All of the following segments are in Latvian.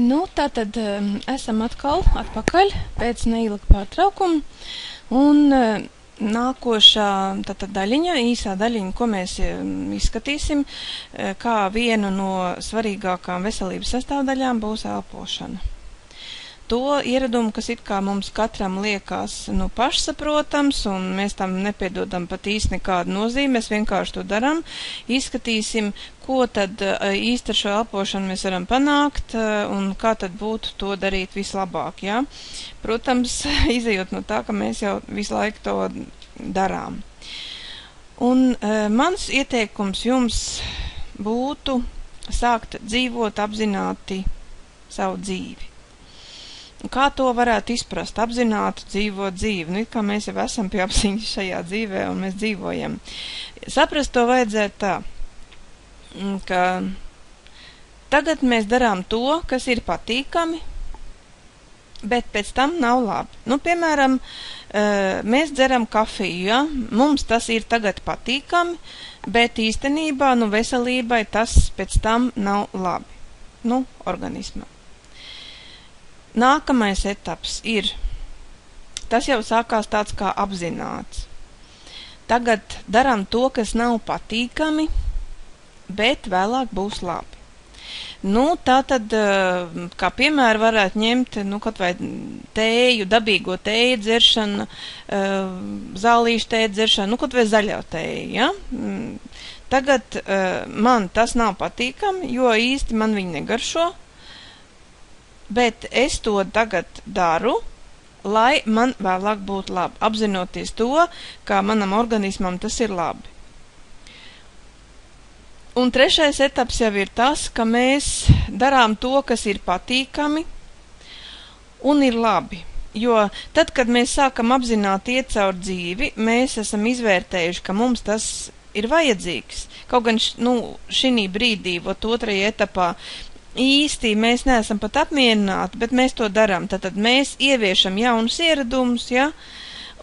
Nu, tātad esam atkal atpakaļ pēc neilga pārtraukuma, un nākošā tātad daļiņa, īsā daļiņa, ko mēs izskatīsim, kā vienu no svarīgākām veselības sastāvdaļām būs elpošana. To ieраdumu, kas it kā mums katram liekas pašsaprotams, un mēs tam nepiedodam pat īsti nekādu nozīmi, mēs vienkārši to darām, izskatīsim, ko tad īsti ar šo elpošanu mēs varam panākt, un kā tad būtu to darīt vislabāk, ja? Protams, izejot no tā, ka mēs jau visu laiku to darām. Un mans ieteikums jums būtu sākt dzīvot apzināti savu dzīvi. Kā to varētu izprast? Apzināti dzīvot dzīvi. Nu, kā mēs jau esam pie apziņas šajā dzīvē, un mēs dzīvojam. Saprast to vajadzētu tā, ka tagad mēs darām to, kas ir patīkami, bet pēc tam nav labi. Nu, piemēram, mēs dzeram kafiju, ja? Mums tas ir tagad patīkami, bet īstenībā, veselībai tas pēc tam nav labi. Organismam. Nākamais etaps ir, tas jau sākās tāds kā apzināts. Tagad darām to, kas nav patīkami, bet vēlāk būs labi. Tātad, kā piemēru varētu ņemt, kaut vai tēju, dabīgo tēju dzeršanu, zālīšu tēju dzeršanu, kaut vai zaļo tēju, ja? Tagad man tas nav patīkami, jo īsti man viņi negaršo, bet es to tagad daru, lai man vēlāk būtu labi, apzinoties to, kā manam organismam tas ir labi. Un trešais etaps jau ir tas, ka mēs darām to, kas ir patīkami un ir labi. Jo tad, kad mēs sākam apzināti iet caur dzīvi, mēs esam izvērtējuši, ka mums tas ir vajadzīgs. Kaut gan šī brīdī, otrajā etapā, īsti mēs neesam pat apmierināti, bet mēs to darām. Tātad mēs ieviešam jaunus ieradumus, ja?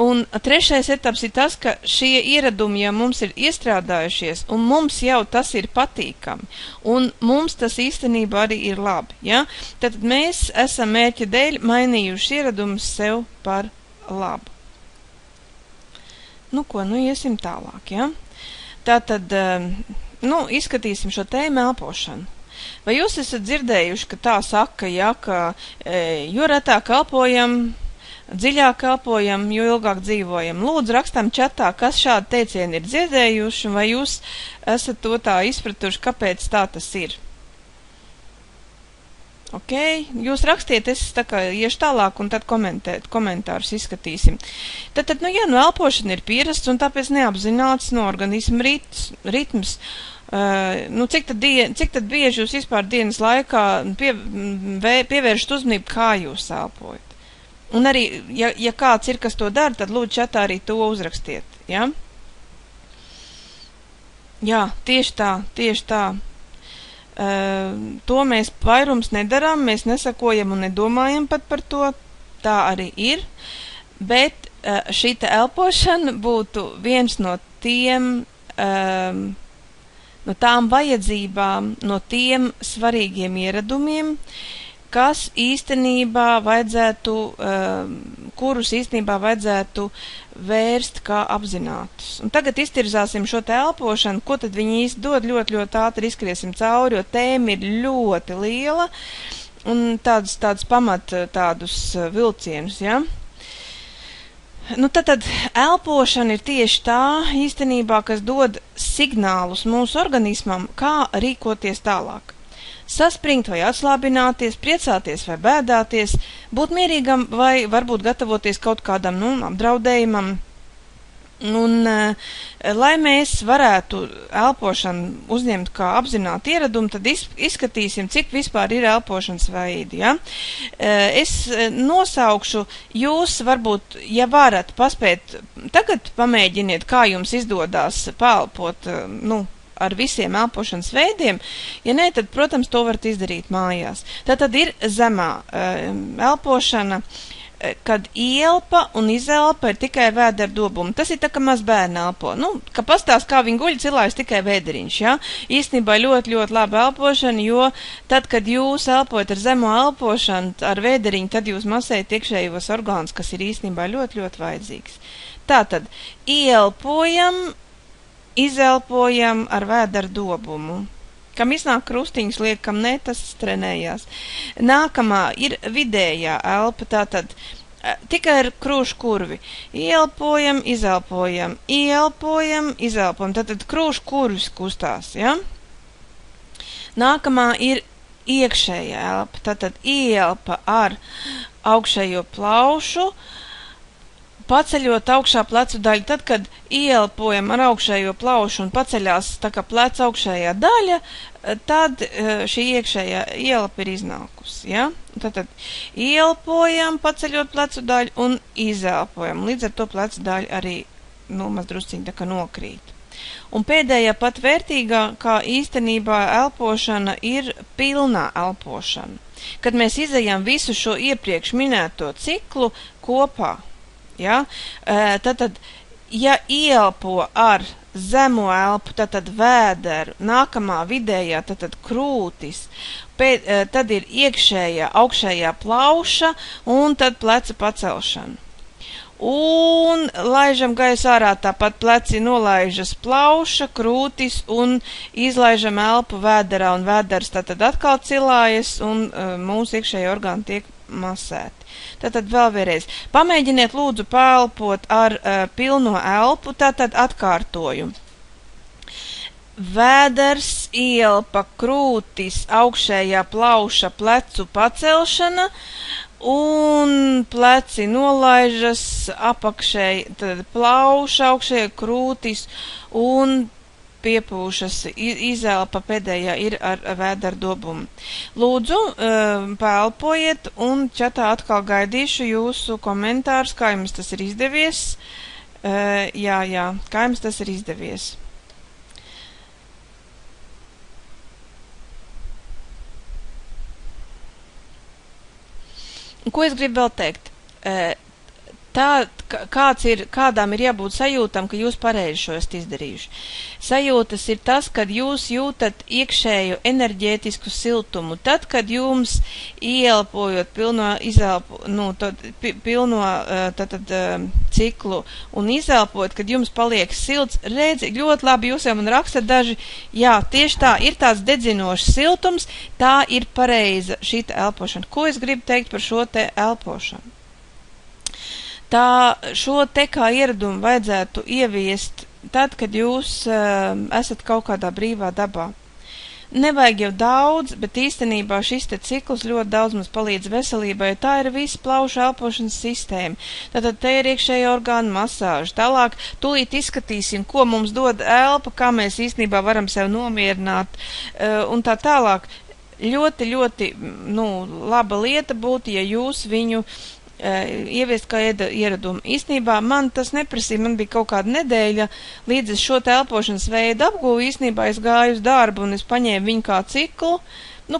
Un trešais etaps ir tas, ka šie ieradumi jau mums ir iestrādājušies, un mums jau tas ir patīkami, un mums tas īstenībā arī ir labi, ja? Tātad mēs esam mērķa dēļ mainījuši ieradumus sev par labu. Iesim tālāk, ja? Tātad, izskatīsim šo tēmu elpošanu. Vai jūs esat dzirdējuši, ka tā saka, ja, ka jo retāk elpojam, dziļāk elpojam, jo ilgāk dzīvojam? Lūdzu, rakstam čatā, kas šādi teicieni ir dzirdējuši, vai jūs esat to tā izpratuši, kāpēc tā tas ir? Ok, jūs rakstiet, es tā kā iešu tālāk un tad komentārus izskatīsim. Tātad, elpošana ir pierasts un tāpēc neapzināts organisma ritms. Cik tad bieži jūs vispār dienas laikā pievēršat uzmanību, kā jūs elpojat? Un arī, ja kāds ir, kas to dara, tad lūdzu čatā arī to uzrakstiet, ja? Jā, tieši tā. To mēs vairums nedarām, mēs nesakojam un nedomājam pat par to, tā arī ir, bet šīta elpošana būtu viens no tiem, no tām vajadzībām, no tiem svarīgiem ieradumiem, kas īstenībā kurus īstenībā vajadzētu vērst kā apzinātus. Un tagad iztirzāsim šo te elpošanu, ko tad viņi īsti dod, ļoti ātri izskriesim cauri, jo tēma ir ļoti liela, un tādus pamat tādus vilcienus, ja? Tad elpošana ir tieši tā īstenībā, kas dod signālus mūsu organismam, kā rīkoties tālāk. Saspringt vai atslābināties, priecāties vai bēdāties, būt mierīgam vai varbūt gatavoties kaut kādam apdraudējumam. Un, lai mēs varētu elpošanu uzņemt kā apzinātu ieradumu, tad izskatīsim, cik vispār ir elpošanas veidi. Ja? Es nosaukšu, jūs varbūt, ja varat paspēt, tagad pamēģiniet, kā jums izdodās paelpot, ar visiem elpošanas veidiem. Ja nē, tad, protams, to varat izdarīt mājās. Tātad ir zemā elpošana, kad ielpa un izelpa ir tikai vēdera dobuma. Tas ir tā, ka maz bērni elpo. Nu, ka pastāst, kā viņi guļ, cilājas tikai vēderiņš, ja? Īstenībā ļoti, ļoti laba elpošana, jo tad, kad jūs elpojat ar zemo elpošanu, ar vēderiņu, tad jūs masējat iekšējos orgānus, kas ir īstenībā ļoti, ļoti vajadzīgs. Tātad, ielpojam, izelpojam ar vēdera dobumu. Kam iznāk krustiņas, liekam, ne, tas trenējās. Nākamā ir vidējā elpa, tātad tikai ar krūšu kurvi. Ielpojam, izelpojam, ielpojam, izelpojam. Tātad krūšu kurvis kustās, ja? Nākamā ir iekšējā elpa, tātad ielpa ar augšējo plaušu, paceļot augšā plecu daļu. Tad, kad ielpojam ar augšējo plaušu un paceļās tā kā pleca augšējā daļa, tad šī iekšējā ielpa ir iznākusi, ja? Tātad ielpojam, paceļot plecu daļu un izelpojam. Līdz ar to plecu daļu arī, maz drusciņi tā kā nokrīt. Un pēdējā pat vērtīgākā īstenībā elpošana ir pilnā elpošana. Kad mēs izejam visu šo iepriekš minēto ciklu kopā, ja? Tātad, ja ielpo ar zemo elpu, tātad vēderu, nākamā vidējā, tātad krūtis, tad ir iekšējā, augšējā plauša un tad pleca pacelšana. Un laižam gaisu ārā, tāpat pleci nolaižas plauša, krūtis un izlaižam elpu vēderā un vēders tātad atkal cilājas un mūsu iekšējie orgāni tiek masēti. Tātad vēl vēlreiz. Pamēģiniet lūdzu pēlpot ar pilno elpu, tātad atkārtoju. Vēders, ielpa, krūtis, augšējā plauša, plecu pacelšana un pleci nolaižas apakšēji, tad plauša, augšējā krūtis un piepūšas, izelpa pēdējā ir ar vēdera dobumu. Lūdzu, pēlpojiet un čatā atkal gaidīšu jūsu komentārus, kā jums tas ir izdevies. Jā, kā jums tas ir izdevies. Ko es gribu vēl teikt? Kādām ir jābūt sajūtam, ka jūs pareizi šo esat izdarījuši. Sajūtas ir tas, kad jūs jūtat iekšēju enerģētisku siltumu. Tad, kad jums ielpojot pilno ciklu un izelpojot, kad jums paliek silts, redzi, ļoti labi jūs jau man rakstat daži, jā, tieši tā, ir tāds dedzinošs siltums, tā ir pareiza šīta elpošana. Ko es gribu teikt par šo te elpošanu? Šo te kā ieradumu vajadzētu ieviest tad, kad jūs esat kaut kādā brīvā dabā. Nevajag jau daudz, bet īstenībā šis te cikls ļoti daudz mums palīdz veselībai, tā ir visa plaušu elpošanas sistēma. Tātad te ir iekšēja orgānu masāža. Tālāk tūlīt izskatīsim, ko mums dod elpa, kā mēs īstenībā varam sev nomierināt un tā tālāk. Ļoti, ļoti, laba lieta būtu, ja jūs viņu ieviest kā ieradumu. Īstenībā man tas neprasīja, man bija kaut kāda nedēļa, līdz es šo elpošanas veidu apguvu, īstenībā es gāju uz darbu un es paņēmu viņu kā ciklu,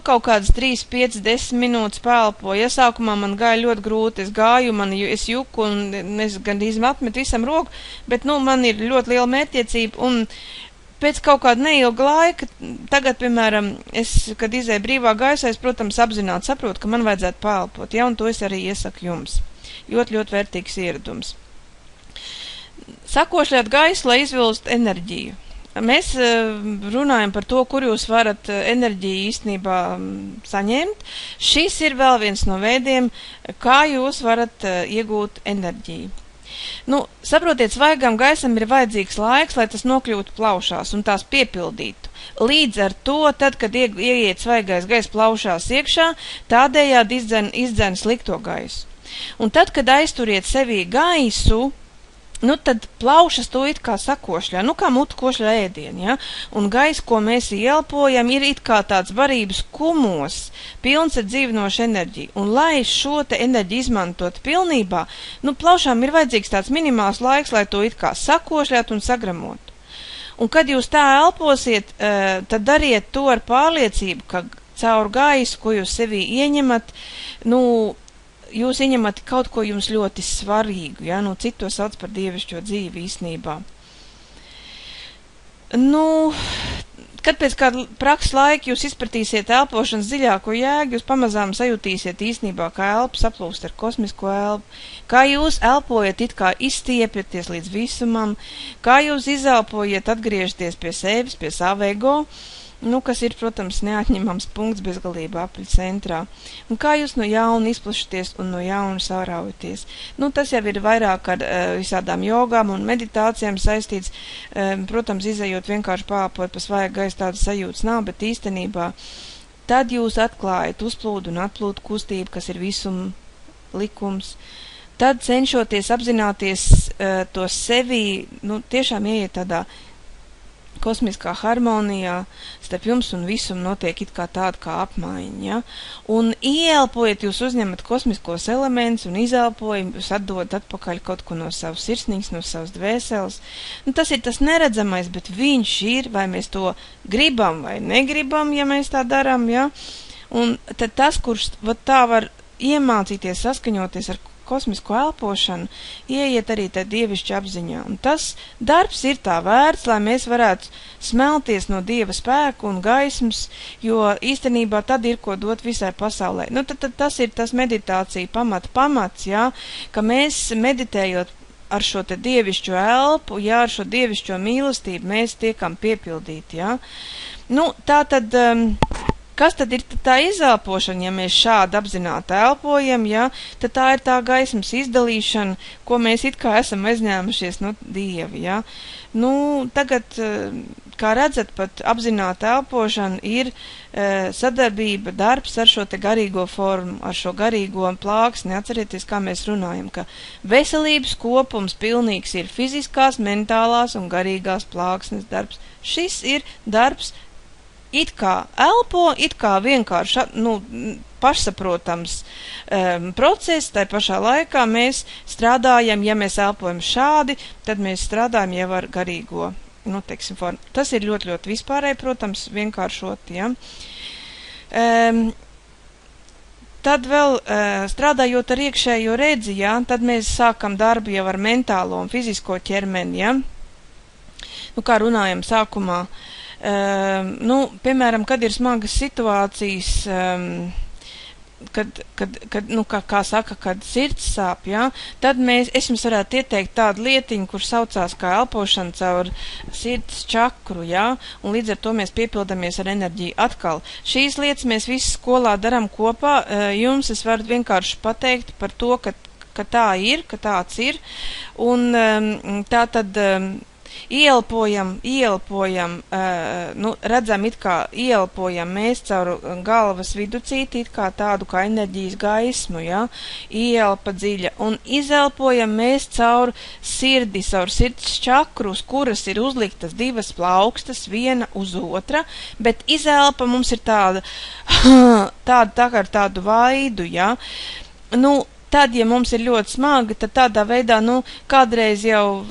kaut kādas 3, 5, 10 minūtes pēlpoju. Ja sākumā man gāja ļoti grūti, es gāju, es juku un es gandrīz atmetu visam roku, bet, man ir ļoti liela mērķtiecība un pēc kaut kāda neilga laika, tagad, piemēram, kad izēju brīvā gaisā, es, protams, apzināti saprotu, ka man vajadzētu pēlpot, ja, un to es arī iesaku jums. Ļoti, ļoti vērtīgs ieradums. Sakošļāt gaisu, lai izvilst enerģiju. Mēs runājam par to, kur jūs varat enerģiju īstenībā saņemt. Šis ir vēl viens no veidiem, kā jūs varat iegūt enerģiju. Saprotiet, svaigam gaisam ir vajadzīgs laiks, lai tas nokļūtu plaušās un tās piepildītu. Līdz ar to, tad, kad ieiet svaigais gaiss plaušās iekšā, tādējādi izdzen slikto gaisu. Un tad, kad aizturiet sevī gaisu, tad plaušas to it kā sakošļā, kā mutu košļā ēdienu, ja? Un gaiss, ko mēs ielpojam, ir it kā tāds barības kumos, pilns ar dzīvinošu enerģiju. Un lai šo te enerģiju izmantot pilnībā, plaušām ir vajadzīgs tāds minimāls laiks, lai to it kā sakošļāt un sagramot. Un kad jūs tā elposiet, tad dariet to ar pārliecību, ka caur gaisu, ko jūs sevī ieņemat, jūs ieņemat kaut ko jums ļoti svarīgu, ja, nu, citu to sauc par dievišķo dzīvi īsnībā. Nu, kad pēc kāda prakses laika jūs izpratīsiet elpošanas dziļāko jēgu, jūs pamazām sajūtīsiet īsnībā, kā elpa saplūst ar kosmisko elpu, kā jūs elpojat, it kā izstiepjaties līdz visumam, kā jūs izelpojat, atgriežaties pie sevis, pie savu ego, nu, kas ir, protams, neatņemams punkts bezgalībā apaļ centrā, un kā jūs no jauna izplašaties un no jauna sauraujaties. Nu, tas jau ir vairāk ar visādām jogām un meditācijām saistīts, protams, izejot vienkārši pāpot pa svaigu gaisu, tādas sajūtas nav, bet īstenībā tad jūs atklājat uzplūdu un atplūdu kustību, kas ir visuma likums. Tad cenšoties apzināties to sevi, nu, tiešām ieiet tādā kosmiskā harmonijā, starp jums un visumu notiek it kā tāda kā apmaiņa, ja? Un ieelpojot, jūs uzņemat kosmiskos elementus un izelpojat, jūs atdodat atpakaļ kaut ko no savas sirsniņas, no savas dvēseles. Nu, tas ir tas neredzamais, bet viņš ir, vai mēs to gribam vai negribam, ja mēs tā darām, ja? Un tad tas, kurš tā var iemācīties saskaņoties ar kosmisko elpošanu, ieiet arī tā dievišķa apziņā. Un tas darbs ir tā vērts, lai mēs varētu smelties no dieva spēku un gaismas, jo īstenībā tad ir ko dot visai pasaulē. Nu, tad tas ir tas meditācija pamats, jā, ka mēs meditējot ar šo te dievišķo elpu, jā, ar šo dievišķo mīlestību, mēs tiekam piepildīti, jā. Nu, tā tad... Kas tad ir tā izelpošana, ja mēs šādi apzināti elpojam, ja? Tad tā ir tā gaismas izdalīšana, ko mēs it kā esam aizņēmušies no dievi, ja? Nu, tagad, kā redzat, pat apzināta elpošana ir sadarbība, darbs ar šo te garīgo formu, ar šo garīgo plāksni. Atcerieties, kā mēs runājam, ka veselības kopums pilnīgs ir fiziskās, mentālās un garīgās plāksnes darbs. Šis ir darbs, it kā elpo, it kā vienkārši, nu, pašsaprotams process, tai pašā laikā mēs strādājam, ja mēs elpojam šādi, tad mēs strādājam jau ar garīgo, nu, teiksim, formu. Tas ir ļoti, ļoti vispārēji, protams, vienkāršot, ja. Tad vēl strādājot ar iekšējo redzi, ja, tad mēs sākam darbu jau ar mentālo un fizisko ķermeni, ja. Nu, kā runājam sākumā, nu, piemēram, kad ir smagas situācijas, kad nu, kā saka, kad sirds sāp, ja, tad es jums varētu ieteikt tādu lietiņu, kur saucās kā elpošana caur sirds čakru, ja, un līdz ar to mēs piepildamies ar enerģiju atkal. Šīs lietas mēs visi skolā daram kopā, jums es varu vienkārši pateikt par to, ka tā ir, ka tāds ir, un tā tad... Ieelpojam, nu, redzam, it kā ieelpojam mēs caur galvas viducīti, it kā tādu kā enerģijas gaismu, ja, ieelpa dziļa, un izelpojam mēs caur sirdi, caur sirds čakru, uz kuras ir uzliktas divas plaukstas, viena uz otra, bet izelpa mums ir tāda kā ar tādu vaidu, ja, nu, tad, ja mums ir ļoti smagi, tad tādā veidā, nu, kādreiz jau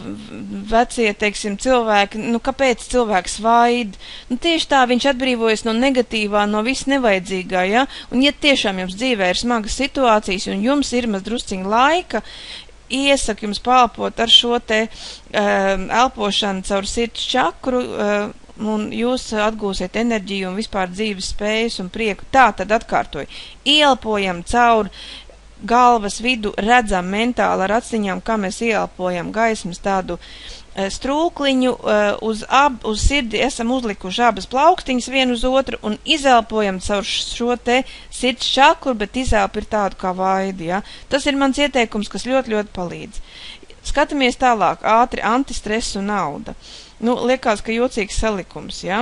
vecie, teiksim, cilvēki, nu, kāpēc cilvēks vaid? Nu, tieši tā, viņš atbrīvojas no negatīvā, no viss nevajadzīgā, ja? Un, ja tiešām jums dzīvē ir smagas situācijas, un jums ir maz drusciņa laika, iesaku jums palpot ar šo te elpošanu caur sirds čakru, un jūs atgūsiet enerģiju un vispār dzīves spējas un prieku. Tā tad atkārtoju. Ielpojam caur galvas vidu, redzam mentāli ar aciņām, kā mēs ieelpojam gaismas tādu strūkliņu, uz sirdi esam uzlikuši abas plaukstiņas vienu uz otru un izelpojam caur šo te sirds čakru, bet izelpa ir tādu kā vaidi, ja. Tas ir mans ieteikums, kas ļoti, ļoti palīdz. Skatāmies tālāk, ātri, antistress un nauda. Nu, liekas, ka jocīgs salikums, ja.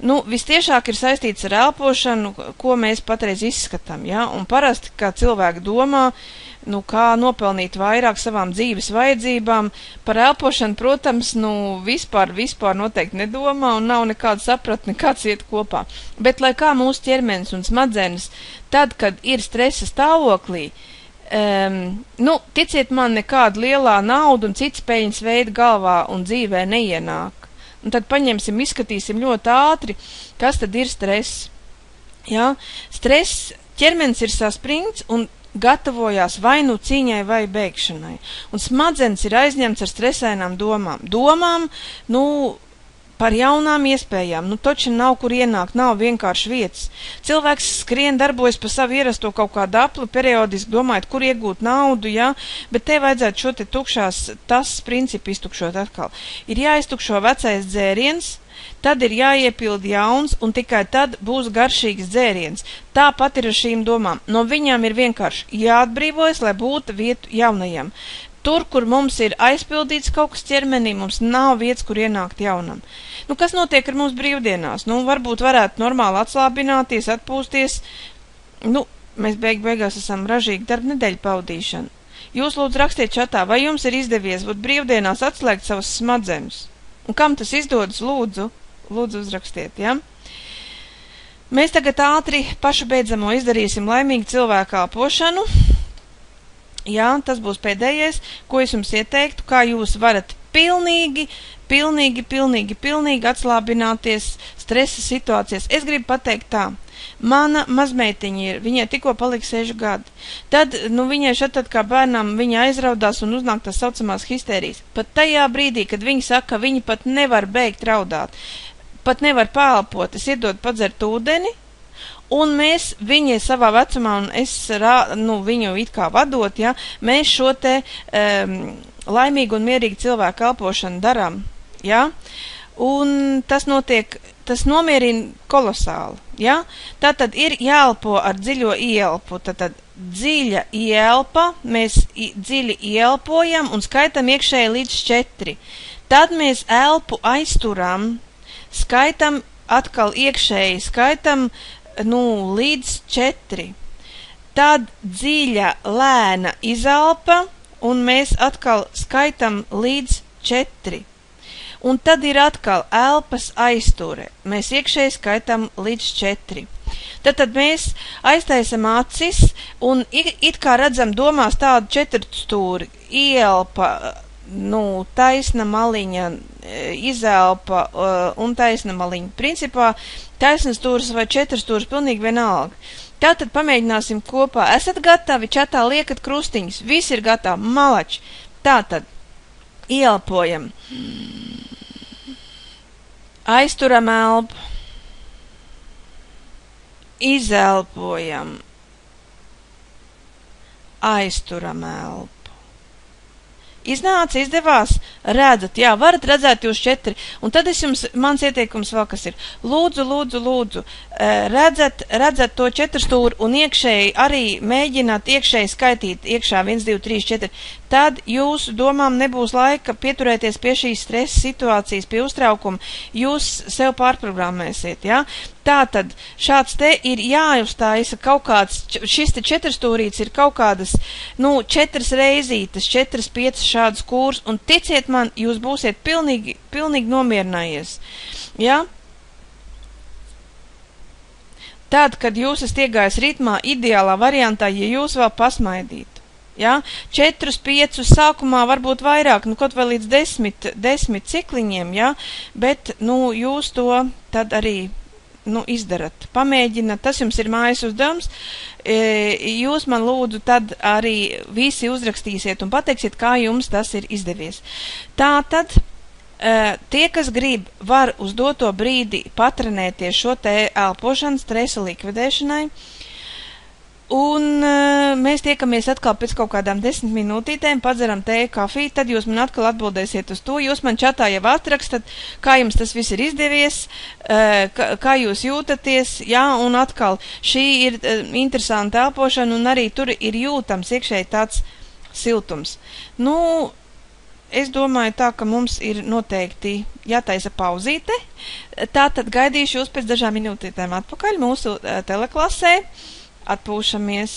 Nu, vistiešāk ir saistīts ar elpošanu, ko mēs patreiz izskatām, ja. Un parasti, kā cilvēki domā, nu, kā nopelnīt vairāk savām dzīves vajadzībām, par elpošanu, protams, nu, vispār noteikti nedomā un nav nekāda sapratne, kāds iet kopā. Bet, lai kā mūsu ķermenis un smadzenes, tad, kad ir stresa stāvoklī, nu, ticiet man, nekāda lielā nauda un cits peļņas veida galvā un dzīvē neienāk. Un tad paņemsim, izskatīsim ļoti ātri, kas tad ir stress. Ja? Stress, ķermenis ir saspringts un gatavojās vai nu cīņai vai beigšanai. Un smadzenes ir aizņemts ar stresainām domām. Domām, par jaunām iespējām, taču nav kur ienākt, nav vienkārši vietas. Cilvēks skrien, darbojas pa savu ierasto kaut kādu apli, periodiski domājot, kur iegūt naudu, ja, bet te vajadzētu šo te tukšās, tas principu iztukšot atkal. Ir jāiztukšo vecais dzēriens, tad ir jāiepild jauns, un tikai tad būs garšīgs dzēriens. Tāpat ir ar šīm domām. No viņām ir vienkārši jāatbrīvojas, lai būtu vietu jaunajam. Tur, kur mums ir aizpildīts kaut kas ķermenī, mums nav vietas, kur ienākt jaunam. Kas notiek ar mums brīvdienās? Varbūt varētu normāli atslābināties, atpūsties. Mēs beigās esam ražīgi darba nedēļu pavadīšanu. Jūs lūdzu rakstiet čatā, vai jums ir izdevies būt brīvdienās atslēgt savas smadzenes? Un kam tas izdodas, lūdzu uzrakstiet, ja? Mēs tagad ātri pašu beidzamo izdarīsim laimīgu cilvēku elpošanu. Jā, tas būs pēdējais, ko es jums ieteiktu, kā jūs varat pilnīgi atslābināties stresa situācijas. Es gribu pateikt tā, mana mazmeitiņa viņai tikko palika 6 gadi. Tad, viņai šatad kā bērnam, viņa aizraudās un uznāk tas saucamās histērijas. Pat tajā brīdī, kad viņa saka, ka viņa pat nevar beigt raudāt, pat nevar pālpot, es iedodu padzert ūdeni, un mēs viņai savā vecumā, un es viņu it kā vadot, ja, mēs šo te laimīgu un mierīgu cilvēku elpošanu darām, ja, un tas nomierina kolosāli, ja. Tātad ir jāelpo ar dziļo ielpu, tātad dziļa ielpa, mēs dziļi ielpojam un skaitam iekšēji līdz 4. Tad mēs elpu aizturam, skaitam atkal iekšēji, skaitam līdz 4. Tad dziļa lēna izelpa, un mēs atkal skaitam līdz 4. Un tad ir atkal elpas aizture. Mēs iekšēji skaitam līdz 4. Tad mēs aiztaisam acis, un it kā redzam domās tādu 4 stūri. Ielpa, taisna maliņa, izelpa un taisna maliņa. Principā taisnas stūris vai 4 stūris pilnīgi vienalga. Tātad pamēģināsim kopā. Esat gatavi? Čatā liekat krustiņus. Visi ir gatavi. Malači. Tātad ielpojam. Aizturam elpu. Izelpojam. Aizturam elpu. Iznāca, izdevās, redzat, jā, varat redzēt jūs 4, un tad mans ieteikums vēl kas ir. Lūdzu, redzat to 4 stūri un iekšēji arī mēģināt iekšēji skaitīt iekšā 1, 2, 3, 4. Tad jūsu domām nebūs laika pieturēties pie šīs stresa situācijas, pie uztraukuma, jūs sev pārprogrammēsiet, jā. Tātad šāds te ir jāuzstājas kaut kāds, šis te 4 stūrīts ir kaut kādas, 4 reizītes, 4, 5 šādus kurs, un ticiet man, jūs būsiet pilnīgi nomierinājies, jā. Tad, kad jūs esat iegājis ritmā, ideālā variantā, ja jūs vēl pasmaidītu. Ja? 4, 5 sākumā varbūt vairāk, kaut vai līdz 10 cikliņiem, ja? Bet, jūs to tad arī, izdarat, pamēģināt, tas jums ir mājas uzdevums, jūs man lūdzu tad arī visi uzrakstīsiet un pateiksiet, kā jums tas ir izdevies. Tātad, tie, kas grib, var uz doto brīdi patrenēties šo te elpošanu stresa likvidēšanai, un mēs tiekamies atkal pēc kaut kādām 10 minūtītēm, padzeram tēju, kafiju, tad jūs man atkal atbildēsiet uz to, jūs man čatā jau atrakstat, kā jums tas viss ir izdevies, kā jūs jūtaties, jā, un atkal šī ir interesanta elpošana, un arī tur ir jūtams iekšēji tāds siltums. Es domāju tā, ka mums ir noteikti jātaisa pauzīte, tātad gaidīšu jūs pēc dažām minūtītēm atpakaļ mūsu teleklasē. Atpūšamies.